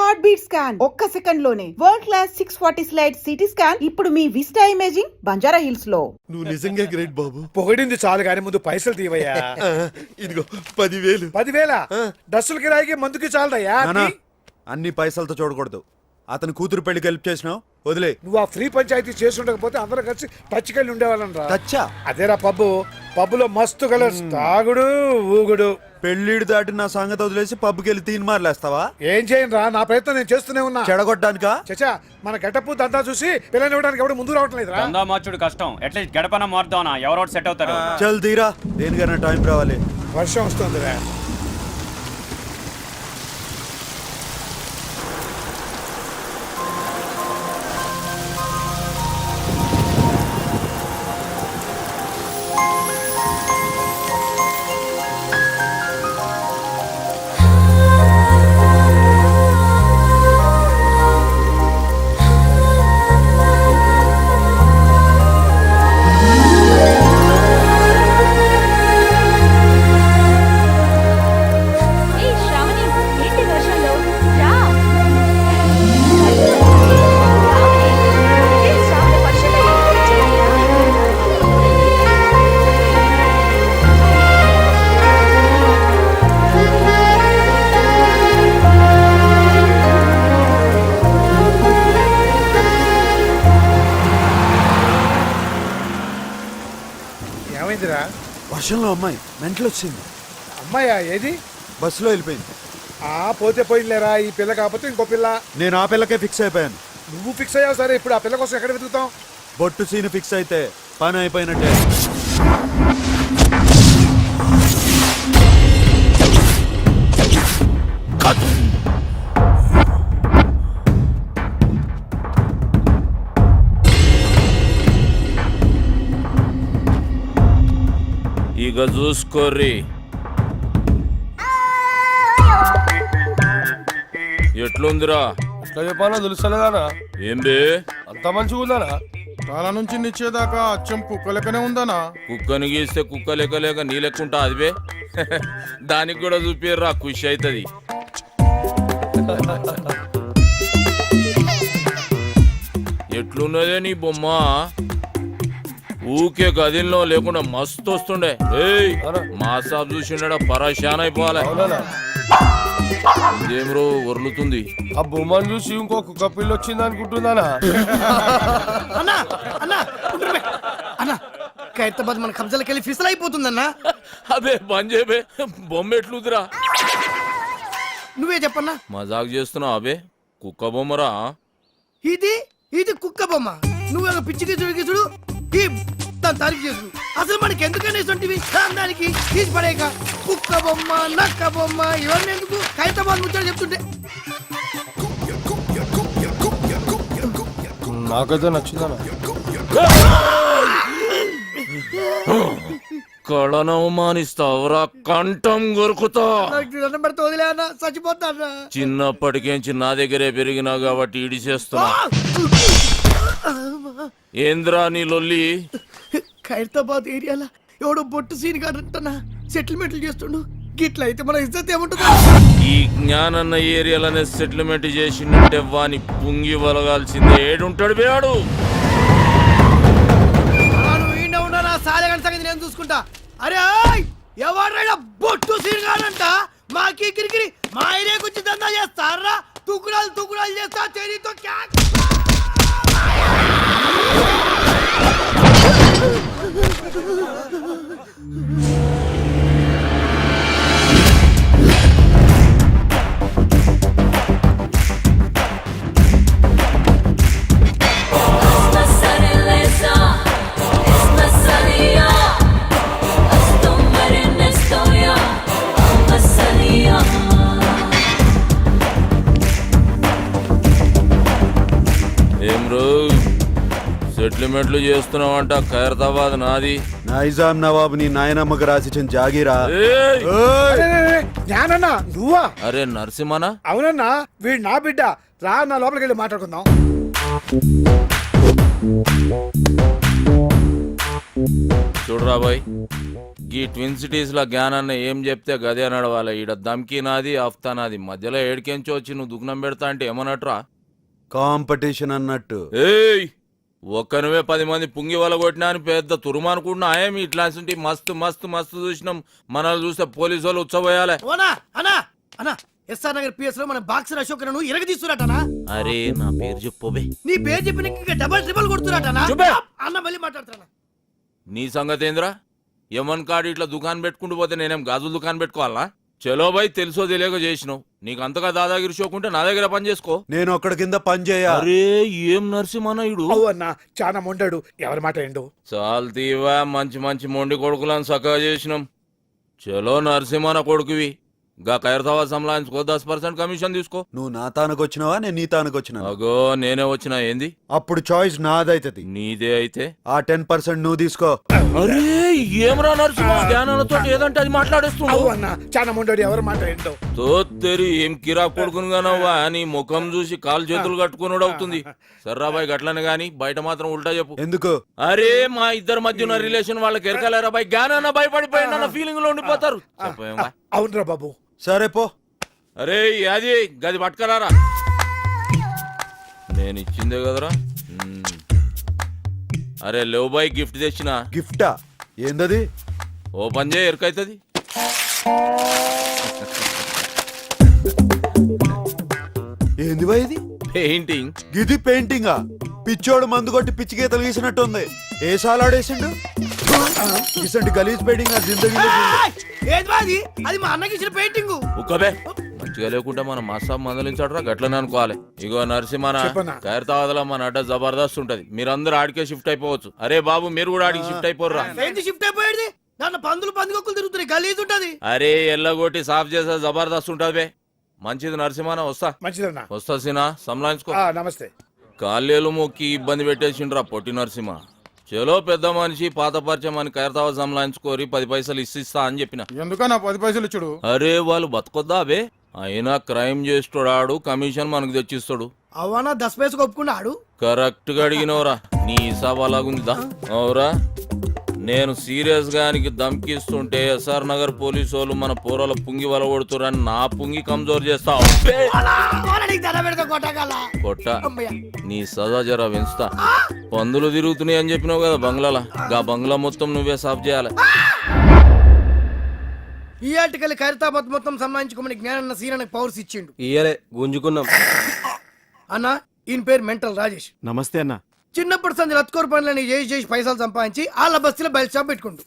Heart beat scan ఒక్క second లోనే world class 640 slide CT scan ఇప్పుడు మీ విస్టా ఇమేజింగ్ బంజారా హిల్స్ లో. నువ్వు నిజంగా గ్రేట్ బాబు. పొగిడింది చాలు గాని ముందు పైసలు తీవయ్యా. ఇదిగో 10,000. 10,000 డ్రస్సులు కిరాయికి మందుకి చాలదయ్యా. అన్ని పైసలతో చూడకూడదు. అతని కూతురు పెళ్లికి హెల్ప్ చేసినావు, వదిలే. నువ్వు ఆ ఫ్రీ పంచాయతీ చేసి ఉండకపోతే అందరూ కలిసి టచ్కెళ్ళి ఉండేవాళ్ళం రా. టచ్చా? అదేరా పబ్బులో మస్తు కలర్స్, తాగుడు ఊగుడు. పెళ్లిడు దాటి నా సంగతి వదిలేసి పబ్కి వెళ్ళి తీన్ మార్లేస్తావా? ఏం చేయను రా, నా ప్రయత్నం నేను చేస్తూనే ఉన్నా. చెడగొట్టడానికా? చచ్చా, మన గెటప్ దంతా చూసి పిల్లని ఇవ్వడానికి ఎవరు ముందు రావటం లేదురా. దందా మార్చుడు కష్టం, అట్లీస్ట్ గడపన మారుదాం, ఎవరో సెట్ అవుతారు. చల్ తీరా, దేనికైనా టైం రావాలి. వర్షం వస్తుందిరా. ఏమైందిరా? వర్షంలో అమ్మాయి మెంటలు వచ్చింది. అమ్మాయా? ఏది? బస్సులో వెళ్ళిపోయింది. పోతే పోయిందిలేరా, ఈ పిల్ల కాకపోతే ఇంకో పిల్ల. నేను ఆ పిల్లకే ఫిక్స్ అయిపోయాను. నువ్వు ఫిక్స్ అయ్యావు సరే, ఇప్పుడు ఆ పిల్ల కోసం ఎక్కడ వెతుకుతాం? బొట్టు సీన్ ఫిక్స్ అయితే పని అయిపోయినట్టే. ఇక చూసుకోర్రి, ఎట్లుందిరా? ఎట్లా చెప్పాలో తెలుస్తలేదానా? ఏం బే అంత మంచిగా ఉందానా? తల నుంచి నిచ్చేదాకా అచ్చం కుక్క లెక్కనే ఉందనా? కుక్కని గీస్తే కుక్క లెక్క లేక నీ లెక్కుంటా అది బే. దానికి కూడా చూపిర్రా, ఖుషి అవుతుంది. ఎట్లున్నదే నీ బొమ్మ? ఊకే గదిలో లేకుండా మస్తు వస్తుండే. ఏయ్ మా సాబ్ చూసిండా పరేషాన్ అయిపోవాలి. ఇదేం రో వర్లుతుంది? ఆ బొమ్మను చూసి ఇంకో కుక్క పిల్ల వచ్చింది అనుకుంటుందానా? ఖైరతాబాద్ మన కబ్జాలకు వెళ్ళి ఫిసల్ అయిపోతుందన్నా. అబే బంజేబే, బొమ్మ ఎట్లుందిరా? నువ్వే చెప్పన్నా. మజాక్ చేస్తున్నావు అబే? కుక్క బొమ్మరా ఇది? ఇది కుక్క బొమ్మ. నువ్వు పిచ్చి గిసుడు దాని తారీఫ్ చేసుడు. అసలు మనకి ఎందుకని ఇటువంటివి దానికి తీసి పడేక కుక్క బొమ్మ, నక్క బొమ్మ ఇవన్నీ ఎందుకు? ఖైరతాబాద్ ముచ్చాడు చెప్తుంటే నాకైతే నచ్చిందనా? కళనవమానిస్తావురా, కంఠం కొరుకుతా. వదిలే అన్న, చచ్చిపోతా. చిన్నప్పటికేంచి నా దగ్గరే పెరిగినా కాబట్టి ఇడిచేస్తున్నా. ఏంద్రా నీ లొల్లి? ఖైరతాబాద్ ఏరియాలో ఎవడో బొట్టు సీన్ కాదంటనా సెటిల్మెంట్లు చేస్తుండు. గిట్ల అయితే మన ఇజ్జత్ ఏముంటుంది? ఈ జ్ఞానన్న ఏరియాలనే సెటిల్మెంట్ చేసిందంటే వాని పుంగి వలగాల్సిందే. ఏడుంటాడు బేడు? సంగతి నేను చూసుకుంటా. అరే ఎవరైనా బొట్టు సీన్ కాదంట మాకి కిరికిరి మా ఏరియా గురించి దందా చేస్తారా? తుకుడాలు చేస్తా తెరీతో సెటిల్మెంట్లు చేస్తున్నావంట. ఖైరతాబాద్ నాది. నైజాం నవాబు నీ నాయనమ్మకు రాసిచ్చిన జాగీరా. జ్ఞానన్నా నువ్వా? అరే నరసింహనా? అవునన్నా, వీడు నా బిడ్డ. రా నా లోపలికి వెళ్ళి మాట్లాడుకుందాం. చూడరా బాయ్, ఈ ట్విన్ సిటీస్ లో జ్ఞానాన్న ఏం చెప్తే గదే నడవాలి. ఈడ దమ్కి నాది అఫ్తా నాది, మధ్యలో ఏడికెంచి వచ్చి నువ్వు దుగ్నం పెడతా అంటే ఏమన్నట్రా? కాంపిటీషన్ అన్నట్టు. ఏయ్ ఒక్కనువే 10 మంది పుంగి వల కొట్టినా అని పెద్ద తురుమనుకుంటున్నా. ఏమి ఇట్లాంటి మస్తు మస్తు మస్తు చూసినాం. మనల్ని చూస్తే పోలీసు వాళ్ళు ఉచ్చబోయాలే. ఓనా అనా అనా ఎస్ఆర్ నగర్ పిఎస్ లో మన బాక్సర్ అశోక్ ను ఇరగదీస్తున్నట్టనా? అరే నా పేరు చెప్పోబే. నీ పేరు చెప్పిన ఇంకా డబల్ ట్రిపుల్ కొడుతున్నట్టనా? చూపే. అన్న మళ్ళీ మాట్లాడుతున్నా. నీ సంగతి ఏంద్రా? యమన్ కాడు ఇట్లా దుకాణం పెట్టుకుంటూ పోతే నేనేం గాజుల దుకాణం పెట్టుకోవాలా? చలో బాయ్, తెలుసో తెలియక చేసినావు. నీకు అంతగా దాదాగిరి షోకుంటే నా దగ్గర పని చేసుకో. నేను ఒక్కడి కింద పని చేయ. అరే ఏం నరసింహనాయుడు అవు అన్న చాలా మొండాడు, ఎవరి మాట ఏండు. చాలు తీవా, మంచి మంచి మొండి కొడుకులను సక్కగా చేసినాం. చలో నరసింహన కొడుకువి, గా ఖైరతావా సంలాయించుకో, 10% కమిషన్ తీసుకో. నువ్వు నా తానకు వచ్చినావా, నేను నీ తానకు వచ్చినా? అగో నేనే వచ్చినా ఏంది? అప్పుడు చాయిస్ నాదైతది. నీదే అయితే ఆ 10% నువ్వు తీసుకో. అరే ఏమరా నరసింహ, జ్ఞానాలతో ఏదంటే అది అవు మాట్లాడేస్తున్నావు. అన్న చాలా మొండాడు, ఎవరి మాట ఏండు. తోత్తెరి ఏం కిరా కొడుకునుగానవ్వా నీ ముఖం చూసి కాలు చేతులు కట్టుకున్నాడు అవుతుంది. సర్రాబాయ్ గట్లనే గాని బయట మాత్రం ఉల్టా చెప్పు. ఎందుకు? అరే మా ఇద్దరి మధ్య ఉన్న రిలేషన్ వాళ్ళకి ఎరకలేరా బాయ్? జ్ఞానాన్న భయపడిపోయిన ఫీలింగ్ లో ఉండిపోతారు. చెప్పేమా? అవునరా బాబు. సరే పో. అరే అది గది పట్టుకరారా, నేను ఇచ్చిందే కదరా. అరే లేవు బాయ్, గిఫ్ట్ తెచ్చిన. గిఫ్టా? ఏందది? ఓపెన్ చేయ, ఎరకైతుంది. ఏంది బా ఇది? పెయింటింగ్. గిది పెయింటింగా? పిచ్చోడు మందు కొట్టి పిచ్చి గీతలు గీసినట్టుంది. ఏ సాలాడేసిండు? ఇసంటి గలీజ్ పెయింటింగ్ నా జిందగీలో చూడలే. ఏంది బా అది? అది మా అన్నకి ఇచ్చిన పెయింటింగ్. ఉక్కబే మంచిగా లేకుంటే మన మసాబ్ మందలించాడరా, గట్లనే అనుకోవాలి. ఇగో నరసింహన చెప్పనా? ఖైరతాబాద్లో మన అడ్డ జబర్దస్త్ ఉంటది. మీరందరూ ఆడికే షిఫ్ట్ అయిపోవచ్చు. అరే బాబు మీరు కూడా ఆడికి షిఫ్ట్ అయిపోర్రా. ఏంది షిఫ్ట్ అయిపోయేది? దాంట్లో పందులు పందికొక్కులు తిరుగుతున్నాయి, గలీజ్ ఉంటది. అరే ఎల్లగొట్టి సాఫ్ చేసే జబర్దస్త్ ఉంటది బే. మంచిది నరసింహన, వస్తా మంచిదన్నా. వస్తా సీనా, సంలాయించుకో. నమస్తే. కాళ్ళేలు మొక్కి ఇబ్బంది పెట్టేసిండ్రా పొట్టి నరసింహ. చలో పెద్ద మనిషి పాత పరిచయం అని ఖైరతాబాద్ సంలాయించుకోరి, 10 పైసలు ఇస్తా అని చెప్పిన. ఎందుకన్నా 10 పైసలు ఇచ్చుడు? అరే వాళ్ళు బతకొద్దా బే? అయినా క్రైమ్ చేస్తాడు, కమిషన్ మనకు తెచ్చిస్తాడు. అవనా 10 పైసలు ఒప్పుకున్నాడు. కరెక్ట్ గా అడిగినవరా, నీ హిసాబ్ అలాగుందిదా? అవురా, నేను సీరియస్ గా ఆయనకి ధమ్కిస్తుంటే ఎస్ఆర్ నగర్ పోలీసు వాళ్ళు మన పోరల పుంగి వలగొడుతురని నా పుంగి కమ్జోర్ చేస్తావు. కొట్ట నీ సదా జర పెంచుతా. పందులు తిరుగుతున్నాయి అని చెప్పినావు కదా బంగ్లాల, గా బంగ్లా మొత్తం నువ్వే సాఫ్ చేయాలి. ఈ ఆర్టికల్ ఖైరతాబాద్ మొత్తం సంబంధించుకోమని జ్ఞానన్న సీనకు పవర్స్ ఇచ్చిండు. ఇయ్యలే గుంజుకున్నాం. అన్న ఈయన పేరు మెంటల్ రాజేష్. నమస్తే అన్న. చిన్నప్పటి సంది లత్కోర్ పనులని చేసి పైసలు సంపాదించి వాళ్ళ బస్తీలో బయట షాప్ పెట్టుకుంటు.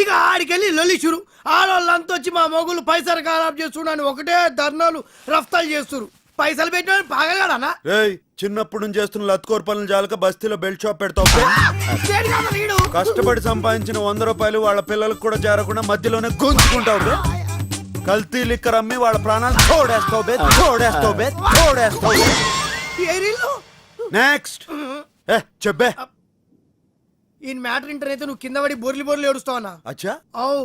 ఇక ఆడికెళ్ళి లొల్లి షురు. ఆడవాళ్ళంతా వచ్చి మా మొగులు పైసలు ఖరాబ్ చేస్తున్నాను ఒకటే ధర్నాలు రఫ్తాలు చేస్తున్నారు. పైసలు పెట్టిన పాగలగాడనా? రేయ్, చిన్నప్పుడు నుంచి చేస్తున్న లత్కోర్ పనులు జాలక బస్తీలో బెల్ట్ షాప్ పెడతావు. కష్టపడి సంపాదించిన 100 రూపాయలు వాళ్ళ పిల్లలకు కూడా చేరకుండా మధ్యలోనే గుంజుకుంటావు బే. కల్తీ లిక్కర్ అమ్మి వాళ్ళ ప్రాణాలు తోడేస్తావు బే, తోడేస్తావు బే, తోడేస్తావు బే. నెక్స్ట్ చెప్పే. ఈ మ్యాటర్ ఇంటర్ అయితే నువ్వు కింద పడి బోర్లి బోర్లు ఏడుస్తావన్నా? అచ్చా. అవు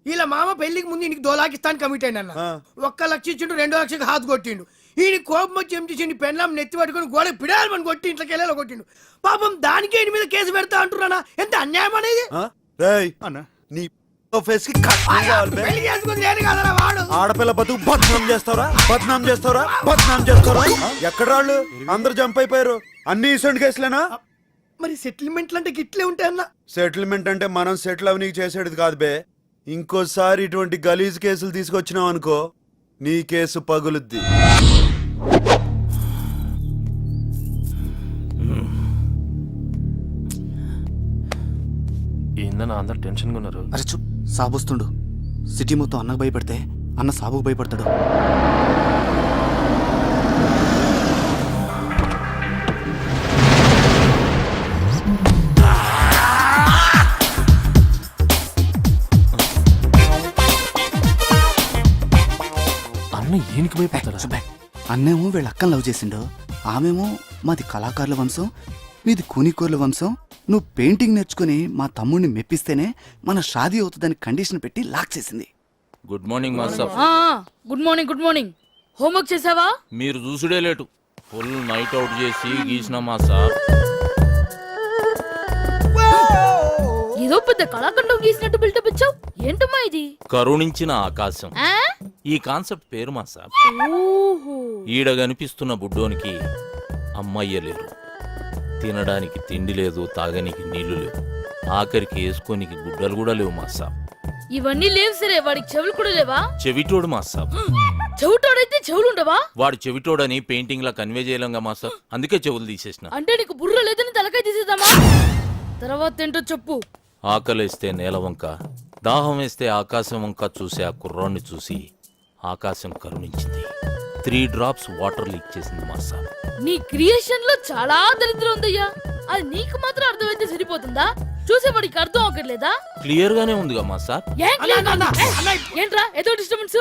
ఇలా మామ పెళ్లికి ముందు ఇంటికి 2 లక్షలు ఇస్తాను కమిట్ అయిన అన్న. 1 లక్ష ఇచ్చిండు, 2 లక్షలకు హాత్ కొట్టిండు. ఈయన కోపం వచ్చి ఏం చేసిండు, పెళ్ళాం నెత్తి పట్టుకుని గోడకి పిడాలని కొట్టి ఇంట్లోకి వెళ్ళేలా కొట్టిండు. పాపం దానికి ఈయన మీద కేసు పెడతా అంటున్నానా? ఎంత అన్యాయం అనేది. రేయ్ నీ ఫేస్ కి కట్నం కావాలి బే. పెళ్లి చేసుకుని నేను కాదరా వాడు. ఆడపిల్ల బతుకు బద్నాం చేస్తారా, బద్నాం చేస్తారా, బద్నాం చేస్తారా? ఎక్కడ వాళ్ళు అందరు జంప్ అయిపోయారు. అన్ని ఇసంటి కేసులేనా? మరి సెటిల్మెంట్లు అంటే గిట్లే ఉంటాయన్నా? సెటిల్మెంట్ అంటే మనం సెటిల్ అవనీకి చేసేది కాదు బే. ఇంకోసారి ఇటువంటి గలీజ్ కేసులు తీసుకొచ్చినావు అనుకో, నీ కేసు పగులుద్ది. ఏందన్నా అందరు టెన్షన్గా ఉన్నారు? అరే చూ, సాబొస్తుండు. సిటీ మొత్తం అన్నకు భయపడితే అన్న సాబుకు భయపడతాడు. అన్న ఈయనకి భయపడతారా? అన్నేమో వీళ్ళ అక్కని లవ్ చేసిండు, ఆమెమో మాది కళాకారుల వంశం, మీది కూనికోర్ల వంశం. నువ్వు పెయింటింగ్ నేర్చుకుని మా తమ్ముడిని మెప్పిస్తేనే మన షాదీ అవుతుందని కండిషన్ పెట్టి లాక్ చేసింది. Good morning master. Good morning. Good morning. Homework చేసావా? మీరు చూసుడే లేటు. ఫుల్ నైట్ అవుట్ చేసి గీసిన మా సార్. ఏదో పెద్ద కళాఖండం గీసినట్టు బిల్డప్ ఇచ్చావు. ఏంటమ్మా ఇది? కరుణించిన ఆకాశం ఆ? ఈ కాన్సెప్ట్ పేరు మా సాబ్. ఓహో. ఈడ కనిపిస్తున్న బుడ్డోనికి అమ్మయ్య లేరు, తినడానికి తిండి లేదు, తాగనికి నీళ్లు లేవు, ఆఖరికి వేసుకోనికి గుడ్డలు కూడా లేవు మా సాబ్. ఇవన్నీ లేవు సరే, వాడికి చెవులు కూడా లేవా? చెవిటోడు మా సాబ్. చెవిటోడైతే చెవులు ఉండవా? వాడు చెవిటోడని పెయింటింగ్ లా కన్వే చేయలేంగా మా సాబ్, అందుకే చెవులు తీసేసిన. అంటే నీకు బుర్ర లేదని తలకాయ తీసేద్దామా? తర్వాత ఏంటో చెప్పు. ఆకలేస్తే నేల వంక, దాహం వేస్తే ఆకాశం వంక చూసి ఆ కుర్రాన్ని చూసి ఆకాశం కరుణించింది. 3 drops వాటర్ లీక్ చేసింది మా సాబ్. నీ క్రియేషన్ లో చాలా దరిద్రం ఉందయ్యా. అది నీకు మాత్రం అర్థమైతే సరిపోతుందా? చూసేవాడికి అర్థం అవ్వట్లేదా? క్లియర్ గానే ఉందిగా మా సాబ్. ఏం clear గా అన్నా, ఉంది? అన్నా, ఏంట్రా ఏదో డిస్టర్బెన్స్?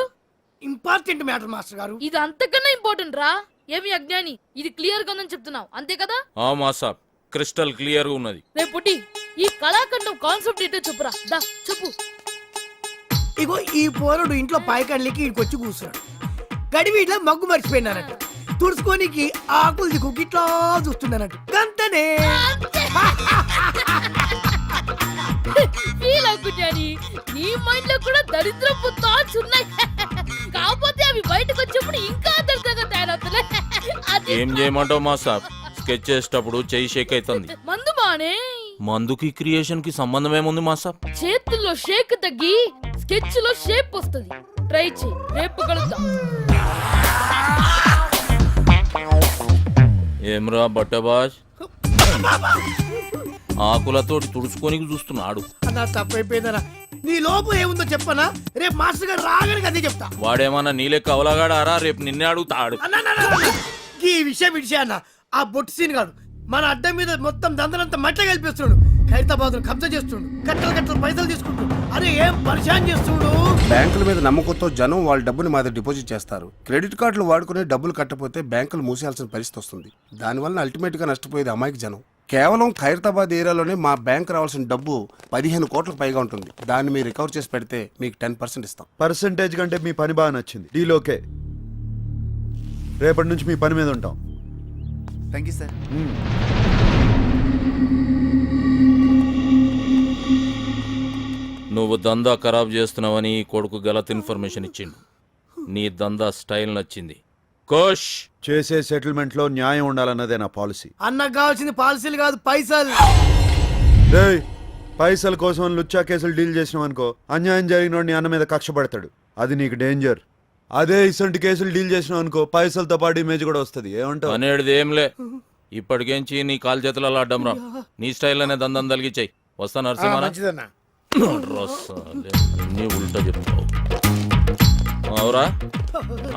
ఇంపార్టెంట్ మ్యాటర్ మాస్టర్ గారు. ఇది అంతకన్నా ఇంపార్టెంట్ రా. ఏమి అజ్ఞాని, ఇది క్లియర్ గా ఉందని చెప్తున్నావు అంతే కదా? ఆ మా సాబ్, క్రిస్టల్ క్లియర్ గా ఉన్నది. రేపు పుట్టి ఈ కళాఖండం కాన్సెప్ట్ ఏంటో చెప్పురా. దా చెప్పు. ఇగో ఈ పోరుడు ఇంట్లో పాయకండ్లకి ఇక్కడికి కూర్చున్నాడు. గడివి ఇట్లా మగ్గు మర్చిపోయినారట. తుడుచుకోనికి ఆకులు దిక్కు ఇట్లా చూస్తున్నానట. గంతనే ఫీల్ అవ్వకుని నీ మైండ్ లో కూడా దరిద్రపు థాట్స్ ఉన్నాయి. కాకపోతే అవి బయటకు వచ్చినప్పుడు ఇంకా దరిద్రంగా తయారవుతున్నాయి. అది ఏం చేయమంటావు మా సాబ్, స్కెచ్ చేసేటప్పుడు చెయ్యి షేక్ అవుతుంది. మందు బానే. మందుకి క్రియేషన్ కి సంబంధం ఏముంది మా సాబ్? చేతుల్లో షేక్ తగ్గి స్కెచ్ లో షేప్ వస్తుంది. ట్రై చేయి, రేపు కలుద్దాం. ఏమ్రా బట్టబాజ్, ఆకులతోటి తుడుచుకొని చూస్తున్నాడు. అన్నా తప్పైపోయిందనా. నీ లోపం ఏముందో చెప్పనా? రేపు మాస్టర్ గారు రాగానే అదే చెప్తా. వాడేమన్నా నీలే కవలగాడారా? రేపు నిన్నే అడుగుతాడు. అన్నా ఈ విషయం అన్న ఆ బొట్టు సీన్ గాడు మన అడ్డం మీద మొత్తం దందనంతా మట్ల కలిపిస్తున్నాడు. ఖైరతాబాద్ కబ్జా చేస్తున్నాడు. కట్టలు కట్టలు పైసలు తీసుకుంటాడు. అరే ఏం పరిశాన్ చేస్తుడు. బ్యాంకుల మీద నమ్మకంతో జనం వాళ్ళ డబ్బుని మా దగ్గర డిపాజిట్ చేస్తారు. క్రెడిట్ కార్డులు వాడుకుని డబ్బులు కట్టకపోతే బ్యాంకులు మూసేయాల్సిన పరిస్థితి వస్తుంది. దానివల్ల అల్టిమేట్ గా నష్టపోయేది అమాయక జనం. కేవలం ఖైరతాబాద్ ఏరియాలోనే మా బ్యాంక్ రావాల్సిన డబ్బు 15 కోట్లకు పైగా ఉంటుంది. దాన్ని మీరు రికవర్ చేసి పెడితే మీకు 10% ఇస్తాం. పర్సంటేజ్ కంటే మీ పని బాగా నచ్చింది. Deal okay. రేపటి నుంచి మీ పని మీద ఉంటాం. Thank you sir. నువ్వు దందా ఖరాబ్ చేస్తున్నావని ఈ కొడుకు గలత్ ఇన్ఫర్మేషన్ ఇచ్చిండు. నీ దందా స్టైల్ నచ్చింది. కోష్ చేసే సెటిల్మెంట్ లో న్యాయం ఉండాలన్నదే నా పాలసీ. అన్నకు కావాల్సింది పాలసీలు కాదు, పైసలు. రేయ్, పైసల కోసం లుచ్చా కేసులు డీల్ చేసినావు అనుకో, అన్యాయం జరిగిన నీ అన్న మీద కక్ష పడతాడు. అది నీకు డేంజర్. అదే ఇసంటి కేసులు డీల్ చేసినావు అనుకో, పైసలతో పాటు ఇమేజ్ కూడా వస్తుంది. ఏమంటావు? అనేది ఏంలే, ఇప్పటికేంచి నీ కాలు చేతులలో అడ్డం రా. నీ స్టైల్లోనే దందం తలిగిచ్చాయి. వస్తా నరసింహ. మంచిదన్నా. అన్ని ఉల్టా చెప్తావు. అవురా,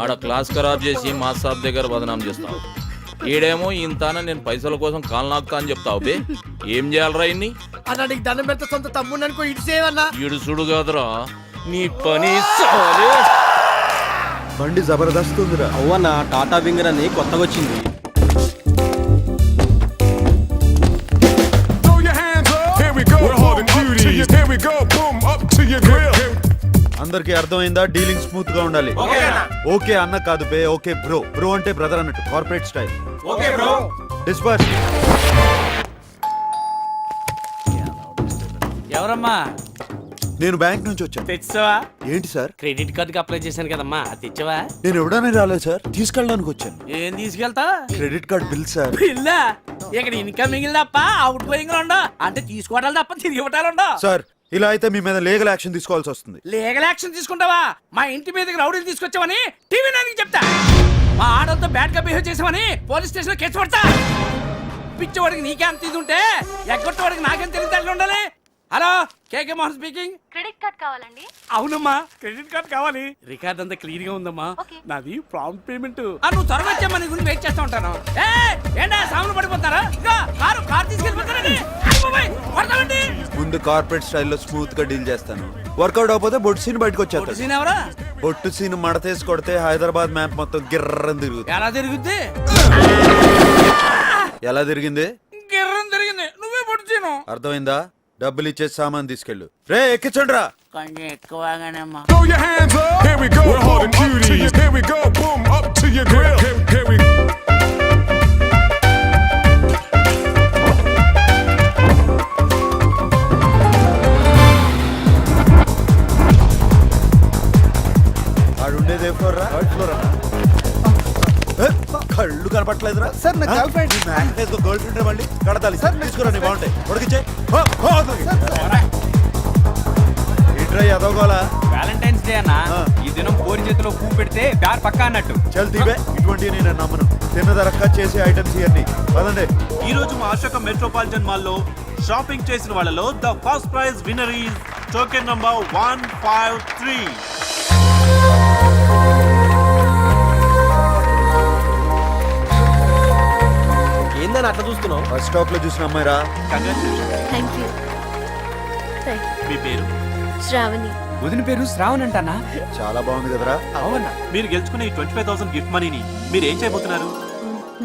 ఆడ క్లాస్ ఖరాబ్ చేసి మా సాబ్ దగ్గర బదనాం చేస్తావు. ఈడేమో ఇంతాన నేను పైసల కోసం కాలు నాకుతా అని చెప్తావు. బే ఏం చేయాలరా ఇన్ని? అన్న నీకు దండం పెడితే సొంత తమ్ముడు అనుకో, ఇటు చేయవన్నా. ఇడుసుడు కాదురా నీ పని. సాలే. బండి జబర్దస్త్ ఉందిరా. అవ్వన్న టాటా వింగర్ అని కొత్తగా వచ్చింది. అందరికి అర్థమైందా? డీలింగ్ స్మూత్ గా ఉండాలి. ఓకే అన్న కాదు బే, ఓకే బ్రో. బ్రో అంటే బ్రదర్ అన్నట్టు, కార్పొరేట్ స్టైల్. డిస్పర్స్. ఎవరమ్మా? నేను బ్యాంక్ నుంచి వచ్చాను. తెచ్చావా? ఏంటి సార్? క్రెడిట్ కార్డుకి అప్లై చేశాను కదమ్మా, అది తెచ్చావా? నేను ఎవడనే రాలేదు సార్, తీసుకెళ్ళడానికి వచ్చాను. ఏం తీసుకెళ్తా? Credit card bill sir. బిల్లా? ఇక్కడ ఇన్కమింగ్ తప్ప అవుట్ గోయింగ్ ఉండవు. అంటే తీసుకోవటాలు తప్ప తిరిగి ఇవ్వటాలు ఉండవు. సార్ ఇలా అయితే మీ మీద లీగల్ యాక్షన్ తీసుకోవాల్సి వస్తుంది. లీగల్ యాక్షన్ తీసుకుంటావా? మా ఇంటి మీదకి రౌడీలు తీసుకొచ్చావని టీవీ నానికి చెప్తా. మా ఆడలతో బ్యాడ్ గా బిహేవ్ చేసావని పోలీస్ స్టేషన్ లో కేసు పడతా. పిచ్చవాడికి నీకే అంత ఇది ఉంటే ఎగ్గొట్టవాడికి నాకేం తెలియదు ఉండాలి. హలో, కేకే మోహన్ స్పీకింగ్. క్రెడిట్ కార్డ్ కావాలండి? అవునమ్మా, క్రెడిట్ కార్డ్ కావాలి. రికార్డ్ అంతా క్లియర్ గా ఉందమ్మా. నాది ప్రాంప్ట్ పేమెంట్. నువ్వు త్వరగా వచ్చామా, నీ గురించి వెయిట్ చేస్తా ఉంటాను. ఏంటా సాములు పడిపోతారా? కారు తీసుకెళ్ళిపోతారండి. ముందు కార్పొరేట్ స్టైల్లో స్మూత్ గా డీల్ చేస్తాను. వర్కౌట్ అవకపోతే బొట్టు సీన్ బయటకు వచ్చేస్తాడు. సీన్ ఎవరా? బొట్టు సీన్ మడతేసి కొడితే హైదరాబాద్ మ్యాప్ మొత్తం గిర్రం తిరుగుతుంది. ఎలా తిరుగుద్ది? ఎలా తిరిగింది? గిర్రం తిరిగింది. నువ్వే పొడిచాను. అర్థమైందా? డబ్బులు ఇచ్చే సామాన్ తీసుకెళ్ళు. రే ఎక్కించండి రా. కొంచెం ఎక్కువగానేమ్మా. కళ్ళు కనపట్లేదురా సార్, నా girl friend. గర్ల్ ఫ్రెండ్ మళ్ళీ కడతాలి సార్ తీసుకురా నీ బాగుంటాయి ఉడికిచ్చే ఏంట్రా ఎదవగోలా వ్యాలంటైన్స్ డే అన్న ఆ. ఈ దినం కోరి చేతిలో పువ్వు పెడితే ప్యార్ పక్కా అన్నట్టు. చల్ తీవే ఇటువంటి నేను నమ్మను తిన్నదరక్క చేసే ఐటమ్స్ ఇవన్నీ పదండి. ఈ రోజు మా అశోక మెట్రోపాలిటన్ మాల్లో షాపింగ్ చేసిన వాళ్ళలో the first prize winner is token number 153. ఏందని అట్లా చూస్తున్నావు? బస్ స్టాప్ లో చూసిన అమ్మాయిరా. కంగ్రాచులేషన్. థ్యాంక్ యూ మీ పేరు? శ్రావణి. వదిన పేరు శ్రావణ్ అంటానా? చాలా బాగుంది కదరా. అవునా? మీరు గెలుచుకున్న ఈ 25,000 గిఫ్ట్ మనీని మీరు ఏం చేయబోతున్నారు?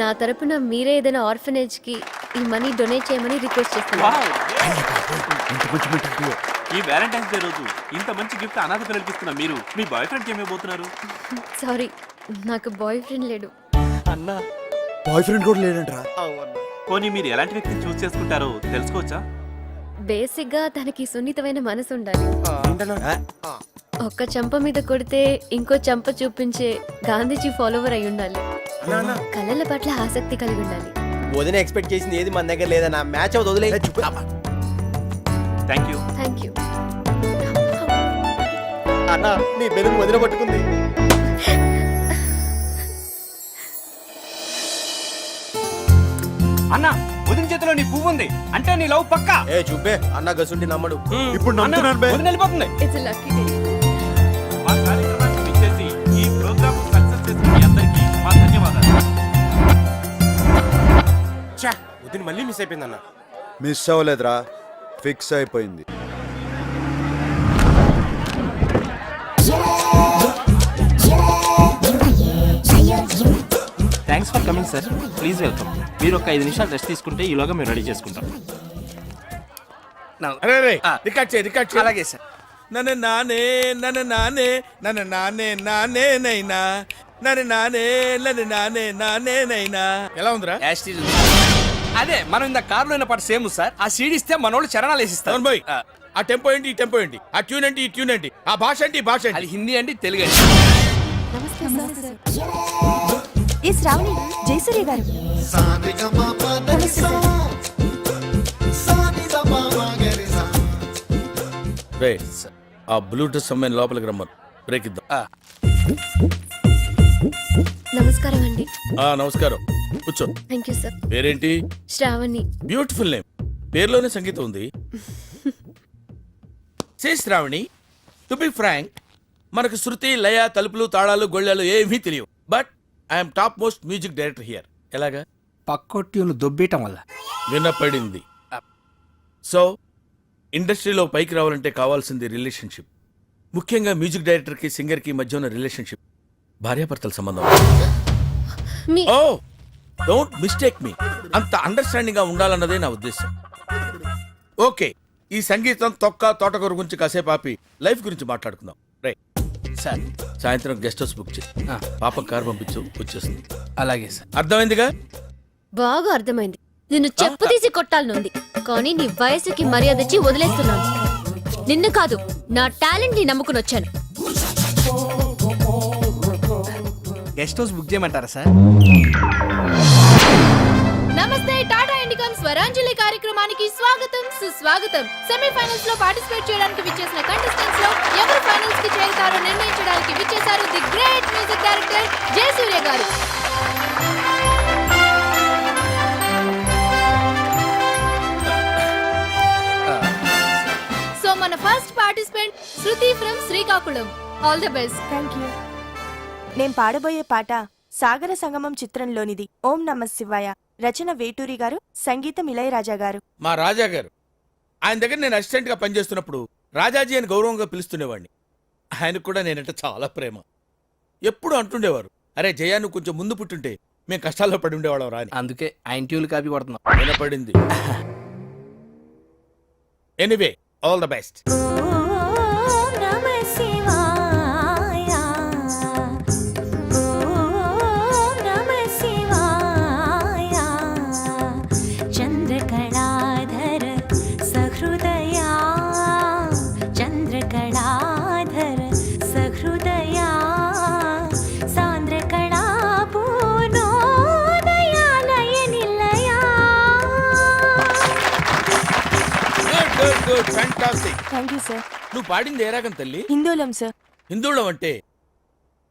నా తరపున మీరే ఏదైనా ఆర్ఫనేజ్ కి ఈ మనీ డొనేట్ చేయమని రిక్వెస్ట్ చేస్తున్నాను. వావ్! ఇంత మంచి మెంటాలిటీ. ఈ వ్యాలంటైన్స్ డే రోజు ఇంత మంచి గిఫ్ట్ అనాథ పిల్లలకి ఇస్తున్న మీరు మీ బాయ్ ఫ్రెండ్కి ఏమైపోతున్నారు? సారీ, నాకు బాయ్ ఫ్రెండ్ లేడు. అన్నా బాయ్ ఫ్రెండ్ కూడా లేడంట్రా. పోనీ మీరు ఎలాంటి వ్యక్తిని చూస్ చేసుకుంటారో తెలుసుకోవచ్చా? బేసిక్ గా తనకి సున్నితమైన మనసు ఉండాలి. ఒక్క చెంప మీద కొడితే ఇంకో చెంప చూపించే గాంధీజీ ఫాలోవర్ అయి ఉండాలి. కళల పట్ల ఆసక్తి కలిగి ఉండాలి. వదిన ఎక్స్పెక్ట్ చేసింది ఏది మన దగ్గర లేదన్నా. మ్యాచ్ అవుతుంది, వదిలే. Thank you. Thank you. అన్నా నీ బెలూన్ వదిన పట్టుకుంది. అన్న వదిన చేతిలో నీ పువ్వు ఉంది అంటే నీ లవ్ పక్కా. ఏ చూపే అన్న గసుంటి నమ్మడు. ఇప్పుడు నమ్ముతున్నాను బే. వదిన వెళ్ళిపోతుంది. It's a lucky day. మా కార్యక్రమాన్ని విచ్చేసి ఈ ప్రోగ్రామ్ సక్సెస్ చేసిన మీ అందరికీ మా ధన్యవాదాలు. వదిన మళ్ళీ మిస్ అయిపోయిందన్న. మిస్ అవ్వలేదురా, ఫిక్స్ అయిపోయింది. Thanks for coming sir. Please welcome. మీరు ఒక 5 నిమిషాలు రెస్ట్ తీసుకుంటే ఈలోగా మేము రెడీ చేసుకుంటాం. అలాగే సార్. నన్ను నానే నన్ను నానే నన్ను నానే నానే నైనా నన్ను నానే నన్ను నానే నానే నైనా. ఎలా ఉందిరా? అదే మనం ఇంత కార్లో అయిన పాట సేమ్ సార్. ఆ సీడ్ ఇస్తే మనోళ్ళు చరణాలు వేసిస్తారు. ఆ టెంపో ఏంటి, ఈ టెంపో ఏంటి, ఆ ట్యూన్ ఏంటి, ఈ ట్యూన్ ఏంటి, ఆ భాష ఏంటి, ఈ భాష ఏంటి, అది హిందీ ఏంటి, తెలుగు ఏంటి. నమస్తే సార్. ఈ శ్రావణి జయసూర్య గారు. ఆ బ్లూటూత్ అమ్మాయిని లోపలికి రమ్మను. బ్రేక్ ఇద్దాం. నమస్కారం అండి. నమస్కారం, కూర్చో. Thank you sir. పేరేంటి? శ్రావణి. Beautiful name. పేరులోనే సంగీతం ఉంది. Say Shravani, to be frank, మనకు శృతి, లయ, తలుపులు, తాళాలు, గొళ్ళాలు ఏమీ తెలియవు. But I'm top most music director here. ఎలాగా? పక్కొట్యూను దొబ్బేయటం వల్ల వినపడింది. సో ఇండస్ట్రీలో పైకి రావాలంటే కావాల్సింది రిలేషన్షిప్. ముఖ్యంగా మ్యూజిక్ డైరెక్టర్కి సింగర్కి మధ్య ఉన్న రిలేషన్షిప్ భార్యాభర్తల సంబంధం. మీ ఓ డోంట్ మిస్టేక్ మీ. అంత అండర్స్టాండింగ్ గా ఉండాలన్నదే నా ఉద్దేశం. ఓకే, ఈ సంగీతం తొక్క తోటకూర గురించి కాసేపు ఆపి లైఫ్ గురించి మాట్లాడుకుందాం. Right sir. సాయంత్రం గెస్ట్ హౌస్ బుక్ చేయి. పాపం కారు పంపించు, వచ్చేస్తుంది. అలాగే సార్. అర్థమైందిగా? బాగా అర్థమైంది. నిన్ను చెప్పు తీసి కొట్టాలనుంది, కానీ నీ వయసుకి మర్యాద ఇచ్చి వదిలేస్తున్నాను. నిన్ను కాదు, నా టాలెంట్ ని నమ్ముకుని వచ్చాను. గెస్ట్ హౌస్ బుక్ చేయమంటారా సార్? నమస్తే, టాటా ఇండికాన్ స్వరాంజలి కార్యక్రమానికి స్వాగతం, సుస్వాగతం. సెమీఫైనల్స్ లో పార్టిసిపేట్ చేయడానికి విచ్చేసిన కంటెస్టెంట్స్ లో ఎవరు ఫైనల్స్ కి చేరుతారో నిర్ణయించడానికి విచ్చేశారు the great music director Jayasurya garu. So మన first participant Shruti from Srikakulam. All the best. Thank you. నేను పాడబోయే పాట సాగర సంగమం చిత్రంలోనిది. ఓం నమ శివాయ. రచన వేటూరి గారు, సంగీతం ఇళయరాజా గారు. మా రాజా గారు, ఆయన దగ్గర నేను అసిస్టెంట్ గా పనిచేస్తున్నప్పుడు రాజాజీ అని గౌరవంగా పిలుస్తుండేవాడిని. ఆయనకు కూడా నేనంటే చాలా ప్రేమ. ఎప్పుడు అంటుండేవారు, అరే జయా నువ్వు కొంచెం ముందు పుట్టుంటే మేము కష్టాల్లో పడి ఉండేవాళ్ళం రాని. అందుకే ఆయన ట్యూన్లు కాపీ కొడుతున్నాం. వినపడింది. Anyway, all the best. ఓం నమ శివాయ. ఓం నమ శివాయ. చంద్రకళాధర సహృదయా. చంద్రకళాధర సహృదయా. సాంద్రకళా పూర్ణో good fantastic. Thank you sir. నువ్వు పాడింది ఏ రాగం తల్లి? హిందోళం సార్. హిందోళం అంటే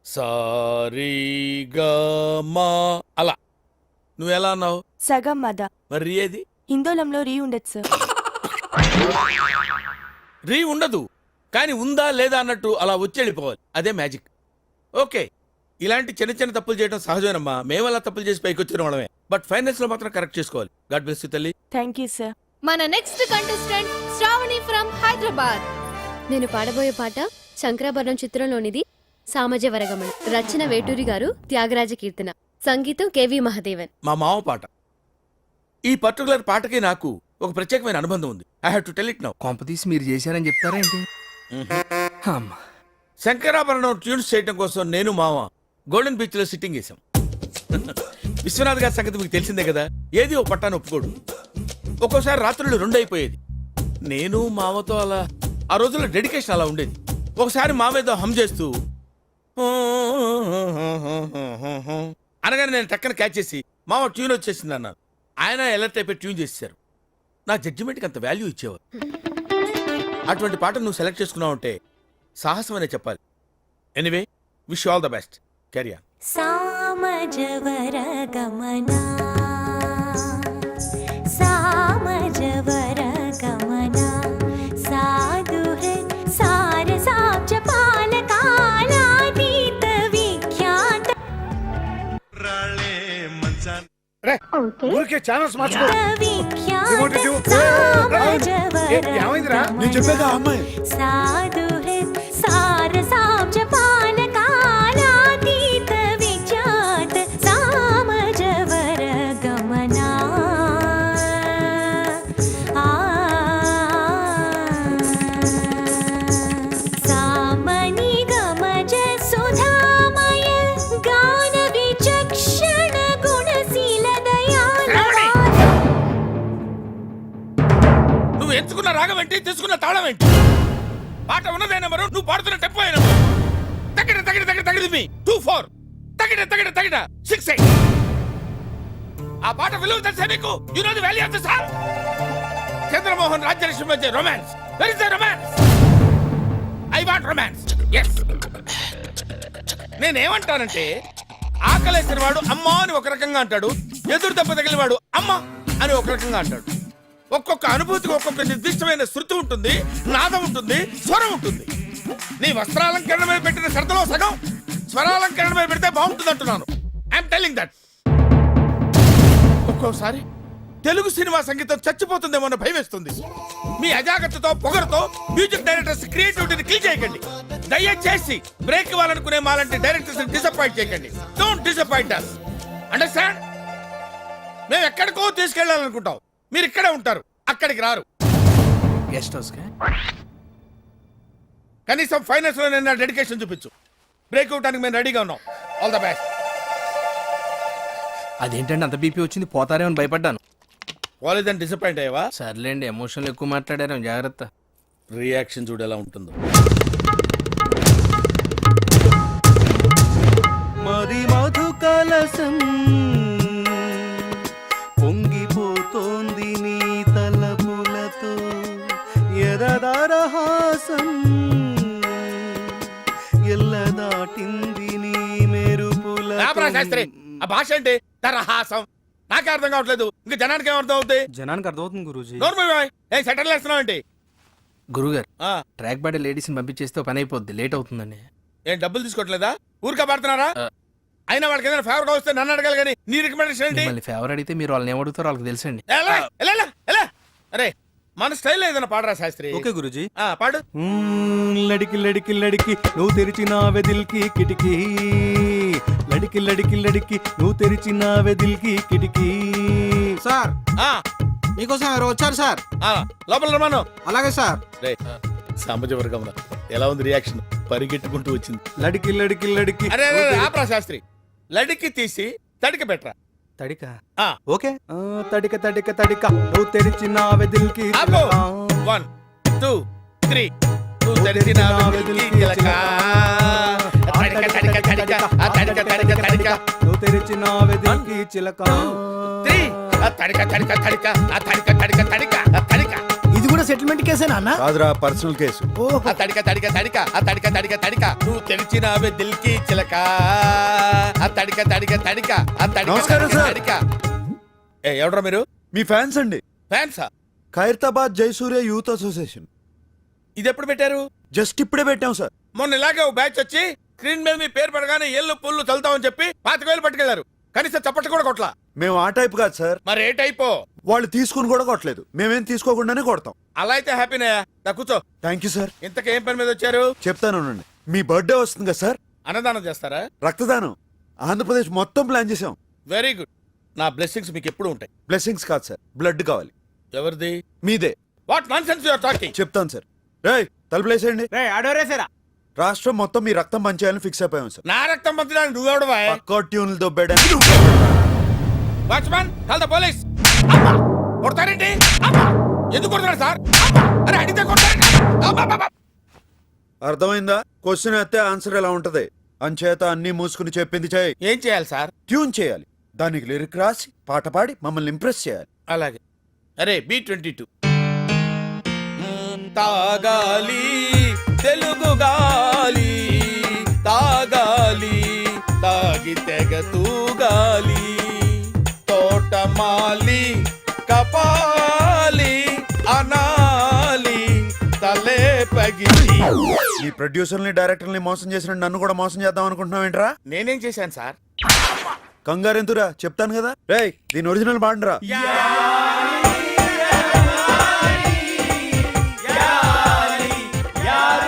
సారీగమా అలా. నువ్వు ఎలా అన్నావు? సగం మద. మరి రీ ఏది? హిందోళంలో రీ ఉండదు సార్. రీ ఉండదు, కానీ ఉందా లేదా అన్నట్టు అలా వచ్చేళ్ళిపోవాలి. అదే మ్యాజిక్. ఓకే, ఇలాంటి చిన్న చిన్న తప్పులు చేయడం సహజమేనమ్మా. మేము అలా తప్పులు చేసి పైకి వచ్చిన వాళ్ళమే. బట్ ఫైనాన్స్ లో మాత్రం కరెక్ట్ చేసుకోవాలి. గాడ్ బ్లెస్ యూ తల్లి. Thank you sir. మన next contestant Sravani from Hyderabad. నేను పాడబోయే పాట శంకరాభరణం చిత్రంలోనిది. సామజ వరగమన, రచన వేటూరి గారు, త్యాగరాజ కీర్తన, సంగీతం కేవి మహదేవన్. మా మామ పాట. ఈ పర్టికులర్ పాటకి నాకు ఒక ప్రత్యేకమైన అనుబంధం ఉంది. I have to tell it now. కొంపతీసి మీరు చేశారని చెప్తారేంటి? శంకరాభరణం ట్యూన్స్ చేయడం కోసం నేను మామ గోల్డెన్ బీచ్ లో సిట్టింగ్ చేశాం. విశ్వనాథ్ గారి సంగతి మీకు తెలిసిందే కదా. ఏది ఒక పట్టాను ఒప్పుకోడు. ఒక్కోసారి రాత్రులు 2 అయిపోయేది. నేను మామతో అలా ఆ రోజుల్లో డెడికేషన్ అలా ఉండేది. ఒకసారి మామేదో హమ్ చేస్తూ అనగానే నేను టక్కన క్యాచ్ చేసి మామ ట్యూన్ వచ్చేసింది అన్నాను. ఆయన ఎలర్ట్ అయిపోయి ట్యూన్ చేశారు. నా జడ్జిమెంట్కి అంత వాల్యూ ఇచ్చేవారు. అటువంటి పాట నువ్వు సెలెక్ట్ చేసుకున్నావు అంటే సాహసం అనే చెప్పాలి. Anyway, wish all the best. Carry on. సామజవర గమనా, సామజవర గమనా, సాధు సారసాబ్జ పాలకాలాతీత విఖ్యాత. ఊరికే ఛానల్స్ మార్చుకో. ఏమైందిరా? నేను చెప్పేది ఆ అమ్మాయి. సాధు సారసాబ్జ పాలకాలాతీత విఖ్యాత సామజవర గమనా. సామని గమజ సుధామయ గాన విచక్షణ గుణశీల దయాళ. నువ్వు ఎంచుకున్న రాగం ఏంటి, తీసుకున్న తాళం ఏంటి? పాట ఉన్నదే నెంబరు, నువ్వు పాడుతున్న టెంపో అయినా తగిడ తగిడ తగిడ తగిడి మీ 2-4 తగిడ తగిడ తగిడ 6-8. ఆ పాట విలువ తెలిసే మీకు? You know the value of the song. Chandramohan Rajyalakshmi మధ్య romance. Where is the romance? I want romance. yes. నేనేమంటానంటే, ఆకలేసిన వాడు అమ్మా అని ఒక రకంగా అంటాడు, ఎదురు దెబ్బ తగిలిన వాడు అమ్మ అని ఒక రకంగా అంటాడు. ఒక్కొక్క అనుభూతికి ఒక్కొక్క నిర్దిష్టమైన శృతి ఉంటుంది, నాదం ఉంటుంది, స్వరం ఉంటుంది. నీ వస్త్రాలంకరణ మీద పెట్టిన శ్రద్ధలో సగం స్వరాలంకరణ మీద పెడితే బాగుంటుంది అంటున్నాను. I'm telling that. ఒక్కోసారి తెలుగు సినిమా సంగీతం చచ్చిపోతుందేమో అన్న భయం వేస్తుంది. మీ అజాగ్రత్తతో పొగరుతో మ్యూజిక్ డైరెక్టర్స్ క్రియేటివిటీని కిల్ చేయకండి. దయచేసి బ్రేక్ ఇవ్వాలనుకునే మాలాంటి డైరెక్టర్స్ డిసప్పాయింట్ చేయకండి. Don't disappoint us. అండర్స్టాండ్? మేము ఎక్కడికో తీసుకెళ్లాలనుకుంటాం, మీరు ఇక్కడే ఉంటారు, అక్కడికి రారు. గెస్ట్ హౌస్ కనీసం ఫైనాన్స్ లో నేను డెడికేషన్ చూపించు. బ్రేక్ ఇవ్వడానికి మేము రెడీగా ఉన్నాం. All the best. అదేంటండి అంత బీపీ వచ్చింది? పోతారేమని భయపడ్డాను. పోలేదని డిసప్పాయింట్ అయ్యావా? సర్లేండి, ఎమోషన్లు ఎక్కువ మాట్లాడారు, జాగ్రత్త. రియాక్షన్ చూడు ఎలా ఉంటుందో. మరి మధు కలసం పొంగిపోతోంది నీ తలపులతో, ఎదదరహాసం ఎల్ల దాటింది నీ మెరుపుల. శాస్త్రి, ఆ భాష ఏంటి? తరహాసం. నాకే అర్థం కావట్లేదు, ఇంకా జనానికి ఏమర్థం అవుతాయి? జనానికి అర్థమవుతుంది గురూజీ. ఏ సెటిల్ వేస్తున్నావు ఏంటి? గురుగారు, ట్రాక్ బాడీ లేడీస్ని పంపించేస్తే పని అయిపోద్ది, లేట్ అవుతుందండి. ఏం డబ్బులు తీసుకోవట్లేదా? ఊరికా పడుతున్నారా? అయినా వాళ్ళకి ఏదైనా ఫేవర్ గా వస్తే నన్ను అడగాలి కానీ నీ రికమెండేషన్ ఏంటి? మళ్ళీ ఫేవర్ అడిగితే మీరు వాళ్ళని ఏమడుగుతారో వాళ్ళకి తెలుసండి. అరే మన స్టైల్ ఏదైనా పాడరా శాస్త్రి. ఓకే గురూజీ. పాడు. లడికి లడికి లడికి నువ్వు తెరిచిన వెదిల్కి కిటికీ, లడికి లడికి లడికి నువ్వు తెరిచిన వెదిల్కి కిటికీ. సార్, మీకోసం ఎవరు వచ్చారు సార్? లోపల రమాను. అలాగే సార్. సామాజిక వర్గంలో ఎలా ఉంది రియాక్షన్? పరిగెట్టుకుంటూ వచ్చింది. లడికి లడికి లడికి. అరే ఆపరా శాస్త్రి, లడికి తీసి తడికి పెట్టరా. తడిక ఆ. ఓకే. తడిక తడిక తడిక నువ్వు తెరిచిన వెదిల్కి. 1 2 3 నువ్వు తెరిచిన వెదిల్కి చిలక. తడిక తడిక తడిక తడిక తడిక తడిక నువ్వు తెరిచిన వెదిల్కి చిలక. 3 తడిక తడిక తడిక తడిక తడిక తడిక తడిక. ఇది కూడా కూడా సెటిల్మెంట్ కేసేనా అన్న కాదురా పర్సనల్ కేసు. ఓహో తడిక తడిక తడిక ఆ తడిక తడిక తడిక నువ్వు తెలిసినావే దిల్కి చిలక ఆ తడిక తడిక తడిక ఆ తడిక నమస్కారం, తడిక సార్. తడిక ఎవడ్రా మీరు మీ ఫ్యాన్స్ అండి. ఫ్యాన్సా? Khairatabad Jaisurya youth association. ఇది ఎప్పుడు పెట్టారు? జస్ట్ ఇప్పుడే పెట్టాం సార్. మొన్న ఇలాగే ఓ బ్యాచ్ వచ్చి స్క్రీన్ మీద మీ పేరు పడగానే ఏళ్ళు పుల్లు చల్లుతామని చెప్పి 25,000 పట్టుకెళ్లారు. కనీసం చప్పట్లు కూడా కొట్లా. మేము ఆ టైప్ కాదు సార్. మరి ఏ టైపో? వాళ్ళు తీసుకుని కూడా కొట్టలేదు, మేమేం తీసుకోకుండానే కొడతాం. అలా అయితే హ్యాపీనే. దా కూర్చో. Thank you sir. ఇంతకేం పని మీద వచ్చారు? చెప్తానండి. మీ బర్త్డే వస్తుంది కదా సార్, అన్నదానం చేస్తారా? రక్తదానం ఆంధ్రప్రదేశ్ మొత్తం ప్లాన్ చేసాం. Very good. నా బ్లెస్సింగ్స్ మీకు ఎప్పుడు ఉంటాయి. బ్లెస్సింగ్స్ కాదు సార్, బ్లడ్ కావాలి. ఎవరిది? మీదే. What nonsense you are talking? చెప్తాను సార్. రేయ్ తలుపులేసేయండి. ఆడోరేసారా? రాష్ట్రం మొత్తం మీ రక్తం పంచేయాలని ఫిక్స్ అయిపోయాం సార్. నా రక్తం పంచడానికి నువ్వెవడవా? పక్కా ట్యూన్లు దొబ్బేయడానికి. Watchman call the police. అమ్మా కొడతారేంటి? అమ్మా ఎందుకు కొడతారు సార్? అమ్మా అరే అడిగితే కొడతారేంటి? అమ్మా, అమ్మా, అమ్మా. అర్థమైందా? క్వశ్చన్ అయితే ఆన్సర్ ఎలా ఉంటది. అంచేత అన్ని మూసుకుని చెప్పింది చేయి. ఏం చేయాలి సార్? ట్యూన్ చేయాలి, దానికి లిరిక్ రాసి పాట పాడి మమ్మల్ని ఇంప్రెస్ చేయాలి. అలాగే. అరే B22 తాగాలి తెలుగు గాలి తాగాలి తాగి తెగ తూగాలి తోటమాలి కపాలి అనాలి తలే పగిలి. ఈ ప్రొడ్యూసర్ని డైరెక్టర్ని మోసం చేసిన నన్ను కూడా మోసం చేద్దాం అనుకుంటున్నావు ఏంట్రా? నేనేం చేశాను సార్? కంగారెంతురా, చెప్తాను కదా. రేయ్ దీని ఒరిజినల్ పాడరా.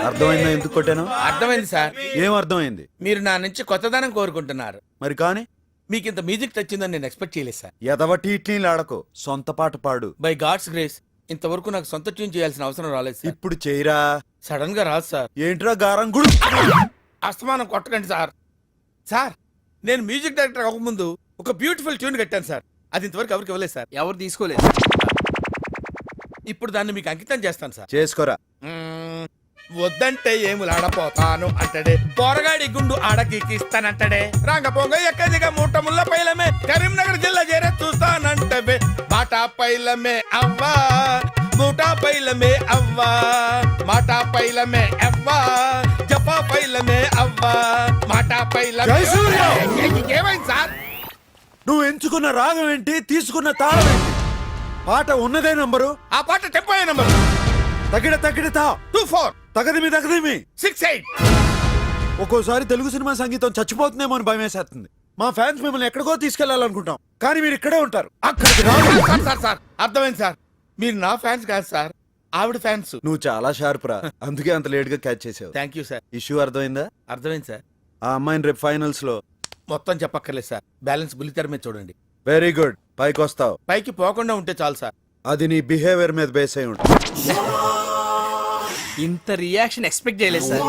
అర్థమైందా ఎందుకు కొట్టాను? అర్థమైంది సార్. ఏం అర్థమైంది? మీరు నా నుంచి కొత్తదనం కోరుకుంటున్నారు. మరి కానీ మీకు ఇంత మ్యూజిక్ తెచ్చిందని నేను ఎక్స్పెక్ట్ చేయలేదు సార్. ఎదవటి ఇట్లీలు ఆడకు, సొంత పాట పాడు. బై గాడ్స్ గ్రేస్ ఇంతవరకు నాకు సొంత ట్యూన్ చేయాల్సిన అవసరం రాలేదు సార్. ఇప్పుడు చేయరా. సడన్ గా రాదు సార్. ఏంట్రా గారం గుడు? అస్తమానం కొట్టకండి సార్. సార్ నేను మ్యూజిక్ డైరెక్టర్ అవ్వకముందు ఒక బ్యూటిఫుల్ ట్యూన్ కట్టాను సార్. అది ఇంతవరకు ఎవరికి ఇవ్వలేదు సార్. ఎవరు తీసుకోలేదు. ఇప్పుడు దాన్ని మీకు అంకితం చేస్తాను సార్. చేసుకోరా. మ్మ్, వద్దంటే ఏములాడపోతాను అంటడే పోరగాడి గుండు ఆడకిస్తానంటడే రాంగపోంగ ఎక్కదిగా మూట ముళ్ళ పైలమే కరీంనగర్ జిల్లా చేరే చూస్తానంటవే బాటా పైలమే అవ్వా మూటా పైలమే అవ్వా మాటా పైలమే అవ్వా జపా పైలమే అవ్వా మాటా పైలమే. ఏమైంది సార్? నువ్వు ఎంచుకున్న రాగం ఏంటి, తీసుకున్న తాళం ఏంటి? పాట ఉన్నదే నంబరు, ఆ పాట టెంపో నంబరు తగిడ తగిడ తా 24 తగదిమి తగదిమి 68. ఒక్కోసారి తెలుగు సినిమా సంగీతం చచ్చిపోతుందేమో అని భయం వేసేస్తుంది. మా ఫ్యాన్స్ మిమ్మల్ని ఎక్కడికో తీసుకెళ్లాలనుకుంటాం, కానీ మీరు ఇక్కడే ఉంటారు. అక్కడికి రాదు. సార్ సార్ సార్ అర్థమైంది సార్. మీరు నా ఫ్యాన్స్ కాదు సార్, ఆవిడ ఫ్యాన్స్. నువ్వు చాలా షార్ప్ రా, అందుకే అంత లేట్ గా క్యాచ్ చేసావు. Thank you sir. ఇష్యూ అర్థమైందా? అర్థమైంది సార్. ఆ అమ్మాయిని రేపు ఫైనల్స్ లో మొత్తం చెప్పక్కర్లేదు సార్, బ్యాలెన్స్ బుల్లితెర మీద చూడండి. వెరీ గుడ్, పైకి వస్తావు. పైకి పోకుండా ఉంటే చాలు సార్. అది నీ బిహేవియర్ మీద బేస్ అయి ఉంటుంది. ఇంత రియాక్షన్ ఎక్స్పెక్ట్ చేయలేదు సార్.